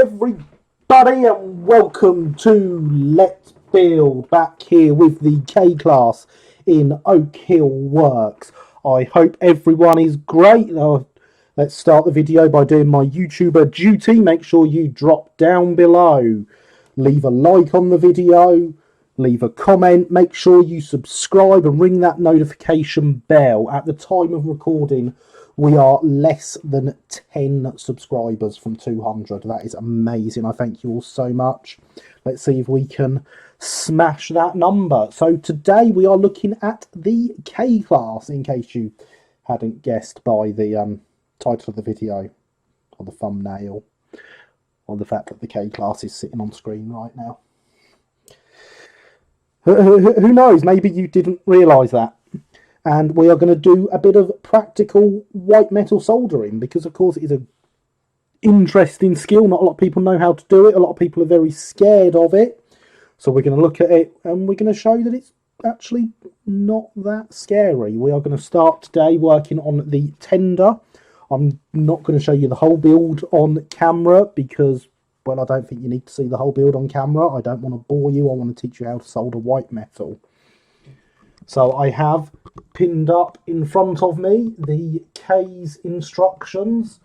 everybody, and welcome to Let's Build, back here with the K-Class in Oak Hill Works. I hope everyone is great. Let's start the video by doing my YouTuber duty. Make sure you drop down below, leave a like on the video, leave a comment, make sure you subscribe and ring that notification bell. At the time of recording, we are less than 10 subscribers from 200. That is amazing. I thank you all so much. Let's see if we can smash that number. So today we are looking at the K-Class, in case you hadn't guessed by the title of the video or the thumbnail, or the fact that the K-Class is sitting on screen right now. Who knows, maybe you didn't realise that. And we are going to do a bit of practical white metal soldering, because of course it is an interesting skill. Not a lot of people know how to do it. A lot of people are very scared of it. So we're going to look at it and we're going to show that it's actually not that scary. We are going to start today working on the tender. I'm not going to show you the whole build on camera because, well, I don't think you need to see the whole build on camera. I don't want to bore you. I want to teach you how to solder white metal. So I have pinned up in front of me the K's instructions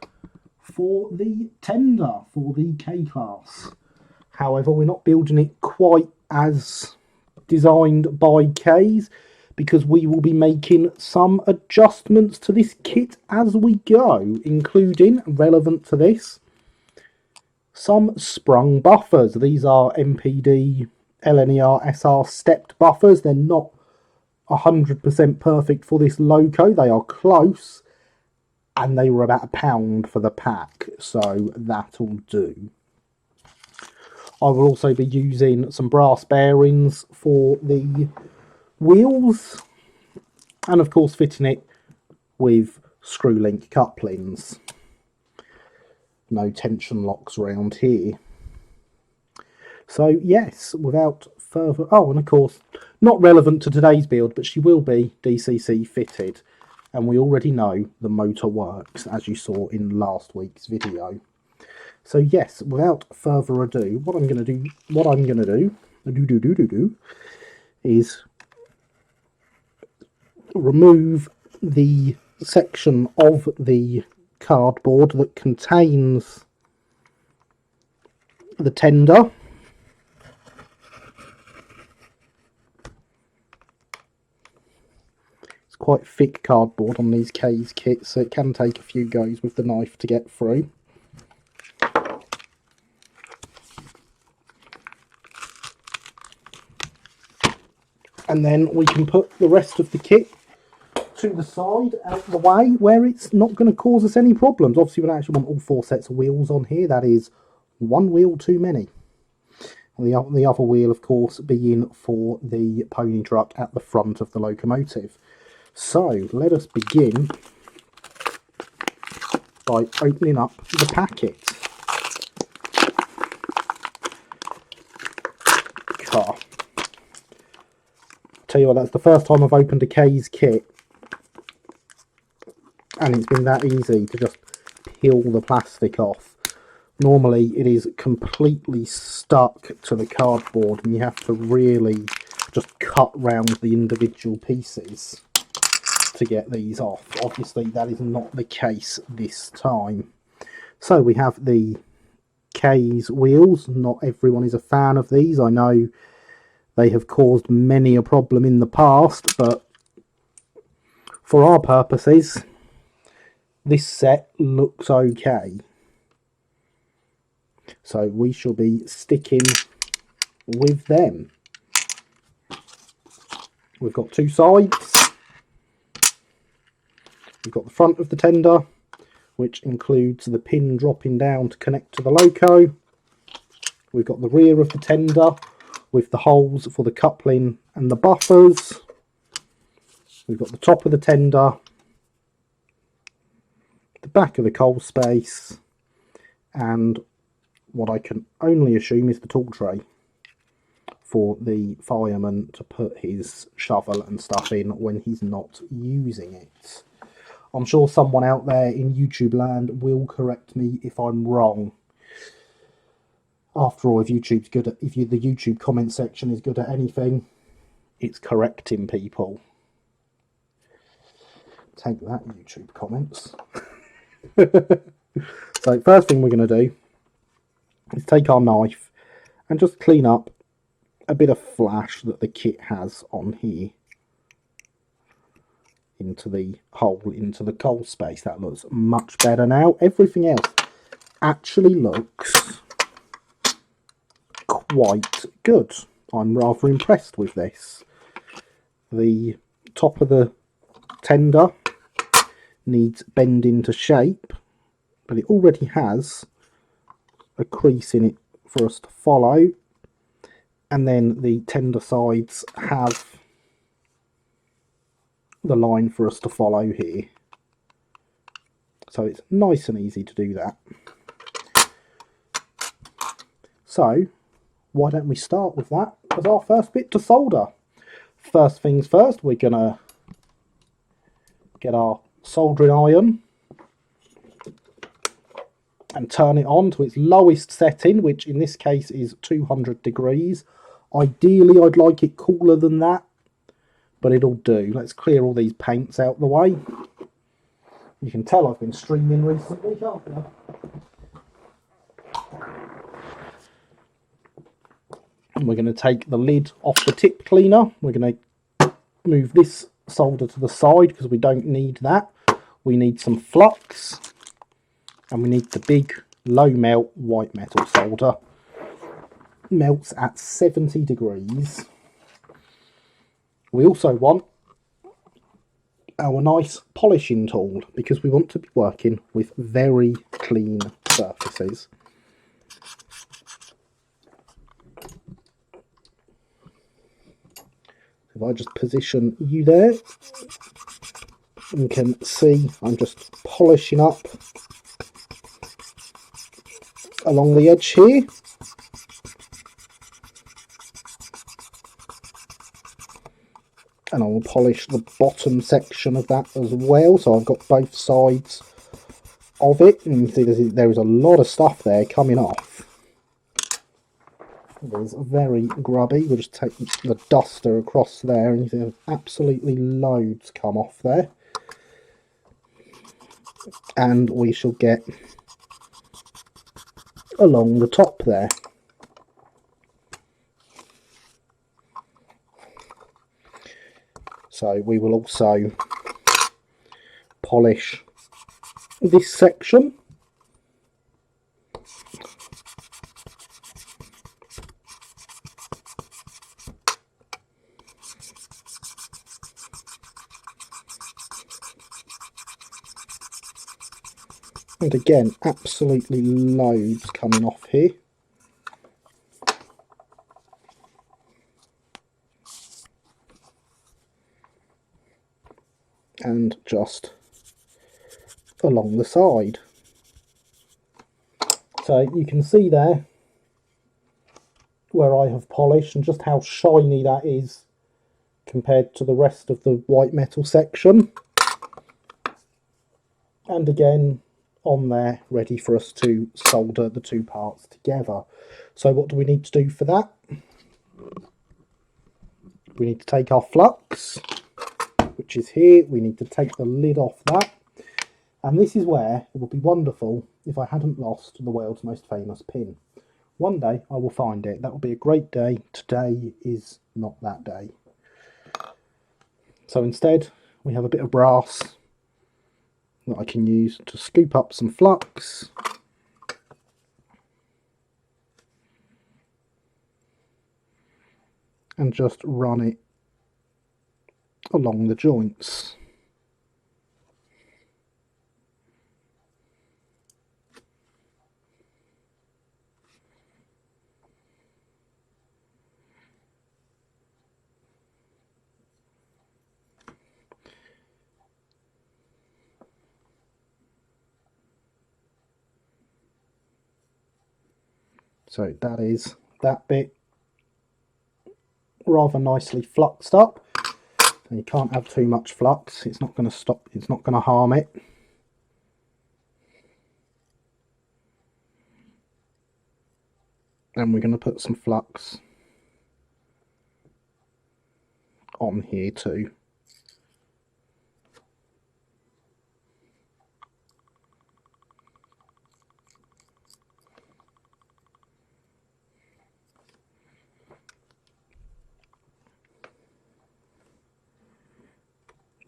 for the tender for the K-Class. However, we're not building it quite as designed by K's, because we will be making some adjustments to this kit as we go, including, relevant to this, some sprung buffers. These are MPD LB&SCR stepped buffers. They're not 100% perfect for this loco. They are close, and they were about £1 for the pack, so that'll do. I will also be using some brass bearings for the wheels, and of course fitting it with screw link couplings. No tension locks around here. So yes, without further... Oh, and of course, not relevant to today's build, but she will be DCC fitted. And we already know the motor works, as you saw in last week's video. So yes, without further ado, what I'm going to do is remove the section of the cardboard that contains the tender. Quite thick cardboard on these K's kits, so it can take a few goes with the knife to get through. And then we can put the rest of the kit to the side, out the way, where it's not going to cause us any problems. Obviously, we don't actually want all 4 sets of wheels on here. That is one wheel too many. And the other wheel, of course, being for the pony truck at the front of the locomotive. So let us begin by opening up the packet. Tell you what, that's the first time I've opened a K's kit, and it's been that easy to just peel the plastic off. Normally it is completely stuck to the cardboard and you have to really just cut round the individual pieces to get these off. Obviously that is not the case this time. So we have the K's wheels. Not everyone is a fan of these. I know they have caused many a problem in the past, but for our purposes this set looks okay. So we shall be sticking with them. We've got 2 sides. We've got the front of the tender, which includes the pin dropping down to connect to the loco. We've got the rear of the tender with the holes for the coupling and the buffers. We've got the top of the tender, the back of the coal space, and what I can only assume is the tool tray for the fireman to put his shovel and stuff in when he's not using it. I'm sure someone out there in YouTube land will correct me if I'm wrong. After all, if YouTube's good at, if the YouTube comment section is good at anything, it's correcting people. Take that, YouTube comments. So first thing we're going to do is take our knife and just clean up a bit of flash that the kit has on here into the hole, into the coal space. That looks much better now. Everything else actually looks quite good. I'm rather impressed with this. The top of the tender needs bending to shape, but it already has a crease in it for us to follow, and then the tender sides have the line for us to follow here, so it's nice and easy to do that. So why don't we start with that as our first bit to solder. First things first, we're gonna get our soldering iron and turn it on to its lowest setting, which in this case is 200 degrees. Ideally I'd like it cooler than that, but it'll do. Let's clear all these paints out the way. You can tell I've been streaming recently, can't you? And we're going to take the lid off the tip cleaner. We're going to move this solder to the side because we don't need that. We need some flux, and we need the big low melt Whitemetal solder. Melts at 70 degrees. We also want our nice polishing tool because we want to be working with very clean surfaces. If I just position you there, you can see I'm just polishing up along the edge here. And I will polish the bottom section of that as well, so I've got both sides of it. And you can see there is a lot of stuff there coming off. It's very grubby. We'll just take the duster across there, and you see absolutely loads come off there. And we shall get along the top there. So we will also polish this section. And again, absolutely loads coming off here. And just along the side. So you can see there where I have polished and just how shiny that is compared to the rest of the Whitemetal section. And again on there, ready for us to solder the two parts together. So what do we need to do for that? We need to take our flux, which is here. We need to take the lid off that, and this is where it would be wonderful if I hadn't lost the world's most famous pin. One day I will find it. That will be a great day. Today is not that day. So instead we have a bit of brass that I can use to scoop up some flux and just run it along the joints. So that is that bit rather nicely fluxed up. And you can't have too much flux, it's not going to stop, it's not going to harm it. And we're going to put some flux on here too.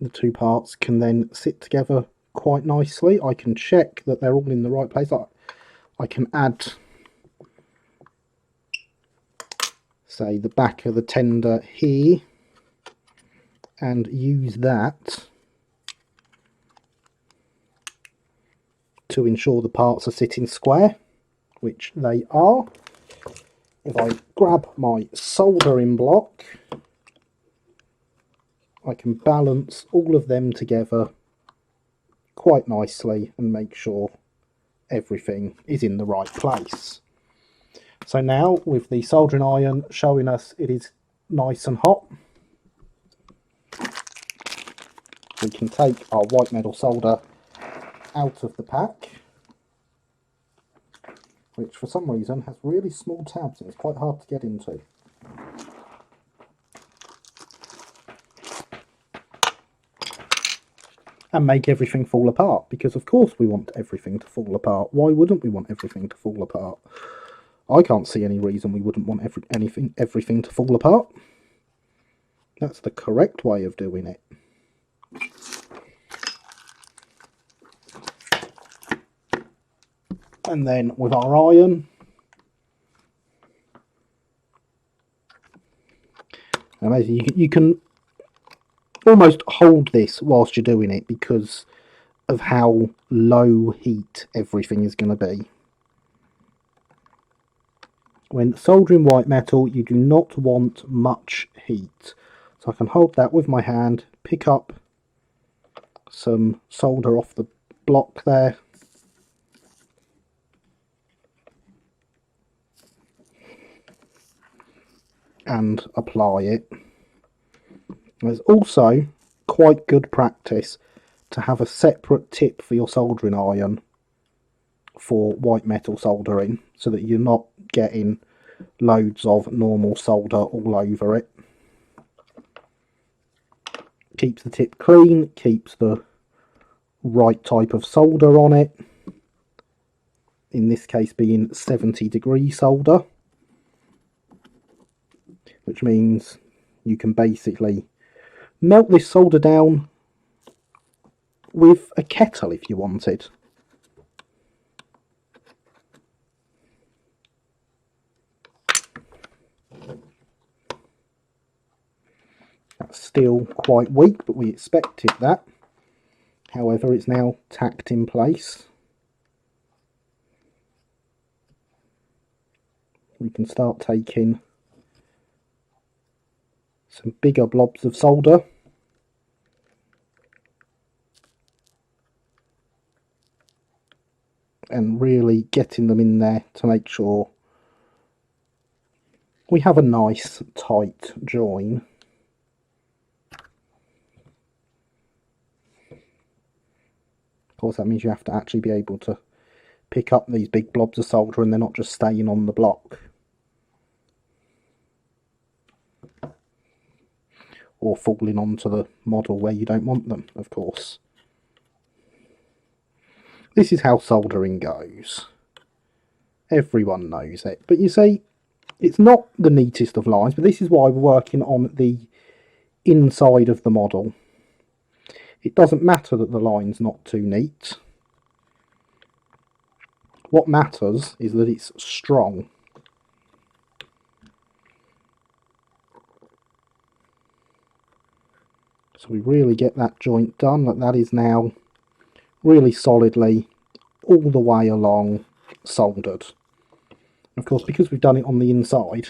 The two parts can then sit together quite nicely. I can check that they're all in the right place. I can add, say, the back of the tender here and use that to ensure the parts are sitting square, which they are. If I grab my soldering block, I can balance all of them together quite nicely and make sure everything is in the right place. So now, with the soldering iron showing us it is nice and hot, we can take our Whitemetal solder out of the pack, which for some reason has really small tabs and it's quite hard to get into. And make everything fall apart, because of course we want everything to fall apart. Why wouldn't we want everything to fall apart? I can't see any reason we wouldn't want everything to fall apart. That's the correct way of doing it. And then with our iron, amazing, you can almost hold this whilst you're doing it because of how low heat everything is going to be. When soldering white metal, you do not want much heat. So I can hold that with my hand, pick up some solder off the block there, and apply it. There's also quite good practice to have a separate tip for your soldering iron for white metal soldering, so that you're not getting loads of normal solder all over it. Keeps the tip clean, keeps the right type of solder on it, in this case being 70-degree solder, which means you can basically melt this solder down with a kettle if you wanted. That's still quite weak, but we expected that. However, it's now tacked in place. We can start taking some bigger blobs of solder and really getting them in there to make sure we have a nice tight join. Of course, that means you have to actually be able to pick up these big blobs of solder and they're not just staying on the block. Or falling onto the model where you don't want them, of course. This is how soldering goes. Everyone knows it. But you see, it's not the neatest of lines, but this is why we're working on the inside of the model. It doesn't matter that the line's not too neat. What matters is that it's strong. So we really get that joint done, that is now really solidly all the way along soldered. Of course, because we've done it on the inside,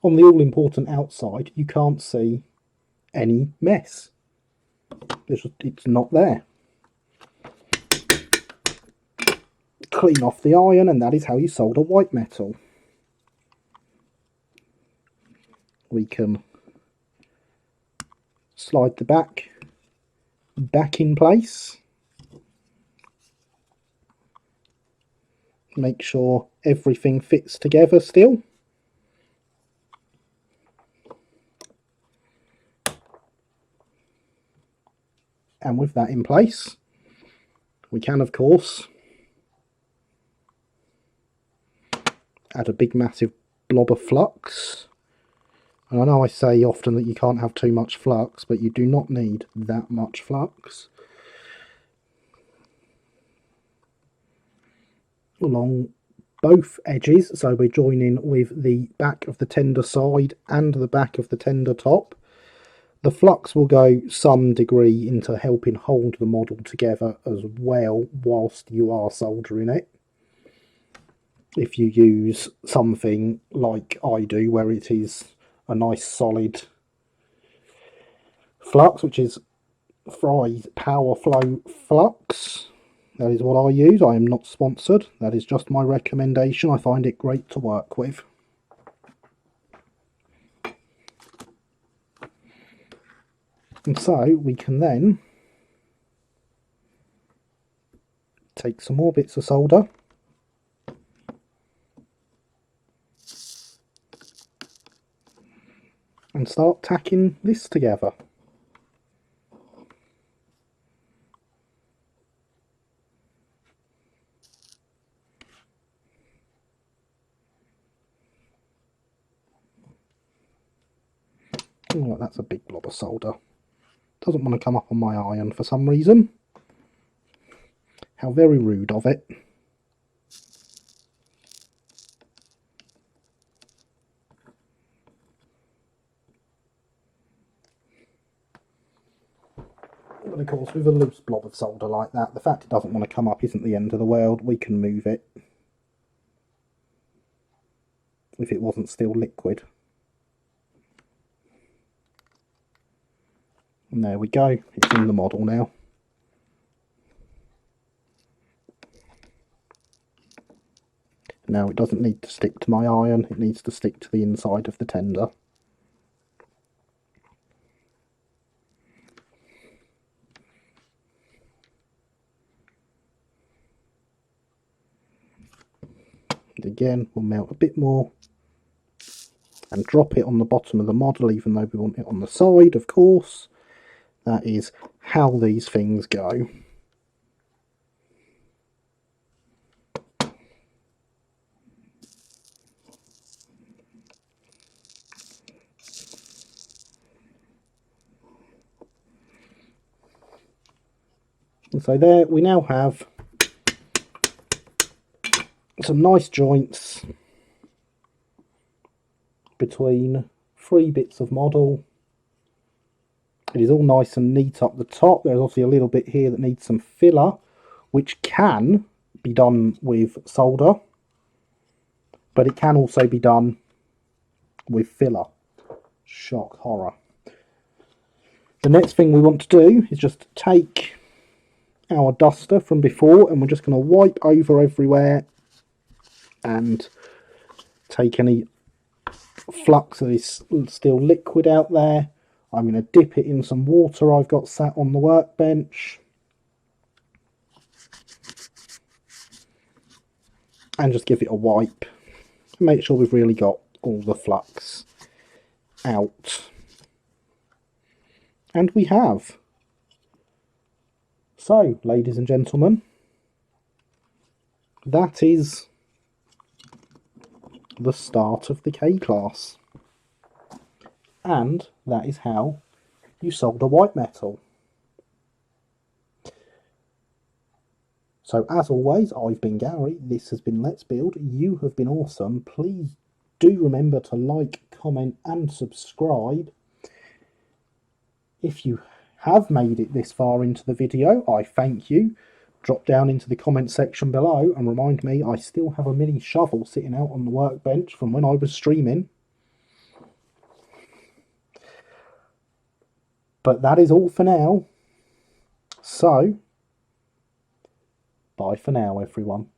on the all-important outside, you can't see any mess. It's not there. Clean off the iron, and that is how you solder white metal. We can slide the back in place. Make sure everything fits together still. And with that in place, we can of course add a big massive blob of flux. And I know I say often that you can't have too much flux, but you do not need that much flux. Along both edges, so we're joining with the back of the tender side and the back of the tender top. The flux will go some degree into helping hold the model together as well whilst you are soldering it. If you use something like I do, where it is a nice solid flux, which is Fry's Power Flow Flux, that is what I use. I am not sponsored, that is just my recommendation. I find it great to work with. And so we can then take some more bits of solder and start tacking this together. Oh, that's a big blob of solder. Doesn't want to come up on my iron for some reason. How very rude of it. But of course, with a loose blob of solder like that, the fact it doesn't want to come up isn't the end of the world. We can move it if it wasn't still liquid. And there we go, it's in the model now. Now it doesn't need to stick to my iron, it needs to stick to the inside of the tender. And again, we'll melt a bit more and drop it on the bottom of the model, even though we want it on the side, of course. That is how these things go. And so there we now have some nice joints between 3 bits of model. It is all nice and neat up the top. There's obviously a little bit here that needs some filler, which can be done with solder, but it can also be done with filler. Shock horror. The next thing we want to do is just take our duster from before, and we're just going to wipe over everywhere and take any flux that is still liquid out there. I'm going to dip it in some water I've got sat on the workbench and just give it a wipe and make sure we've really got all the flux out. And we have. So, ladies and gentlemen, that is the start of the K-Class. And that is how you solder Whitemetal. So as always, I've been Gary, this has been Let's Build, you have been awesome. Please do remember to like, comment and subscribe. If you have made it this far into the video, I thank you. Drop down into the comment section below and remind me I still have a mini shovel sitting out on the workbench from when I was streaming. But that is all for now. So, bye for now, everyone.